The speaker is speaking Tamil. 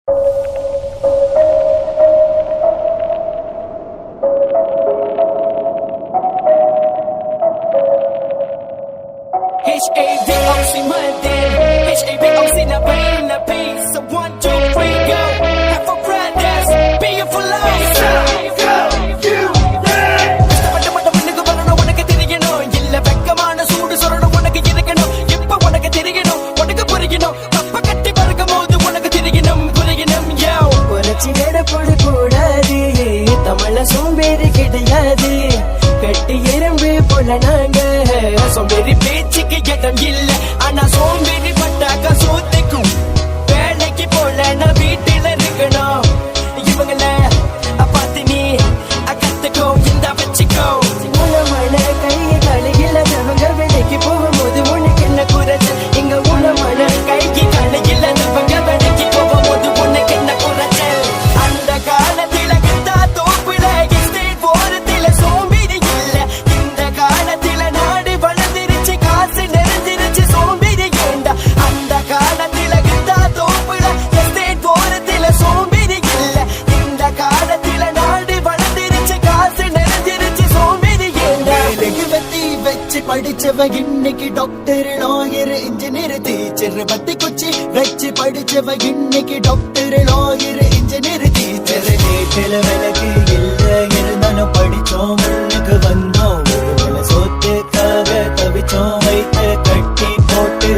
H-A-V-O-C Monday, H-A-V-O-C na pain na peace. So 1, 2, 3, go. Have for brothers, be it for life. கஷ்டப்பட்டு வரணும் உனக்கு தெரியணும். இல்ல வெக்கமான சூடு சொல்லணும் உனக்கு இருக்கணும். இப்ப உனக்கு தெரியணும், உனக்கு புரியணும். அப்ப கட்டி பறக்கும் போது உனக்கு தெரியணும், புரியணும். புரட்சி வேடப்பட கூடாது, தமிழ சோம்பேறி கிடையாது. கட்டி எறும்பு போல நாங்க சோம்பேறி பேச்சுக்கு இடம் இல்ல. ஆனா சோம்பேறி பட்டாக்க சோத்துக்கும் வேலைக்கு போல நான் வீட்டில இருக்கணும். இவங்கள பார்த்து நீ கத்துக்கோ, இந்த வச்சுக்கோ. உணமான கையை தலையில அவங்க வேலைக்கு போகும்போது உனக்கு என்ன குறைச்சல்? இங்க உணமான கைக்கு தலையில அவங்க வேலைக்கு போகும்போது உனக்கு என்ன குறைச்சல்? அந்த காலத்தில கிட்டா தோப்புல எஸ்டேட் போறதுல சோம்பேறி இல்ல. இந்த காலத்தில நாடு வளர்ந்துருச்சு, காசு நிறைஞ்சிருச்சு, சோம்பேறி ஏண்டா? அந்த காலத்தில கிட்டா தோப்புல எஸ்டேட் போறதுல சோம்பேறி இல்ல. இந்த காலத்தில நாடு வளர்ந்துருச்சு, காசு நிறைஞ்சிருச்சு, சோம்பேறி ஏண்டா? வெத்தி வச்சு படிச்சவ இன்னைக்கு டாக்டர், லாயர், இன்ஜினியர், டீச்சர். பத்தி குச்சி வச்சு படிச்சவ இன்னைக்கு டாக்டர், லாயர், இன்ஜினியர், டீச்சர். வீட்டுல விளக்கு இல்ல இருந்தாலும் படிச்சோம், முன்னுக்கு வந்தோம். ஒரு வேளை சோத்துக்காக தவிச்சோம், வைத்த கட்டி போட்டு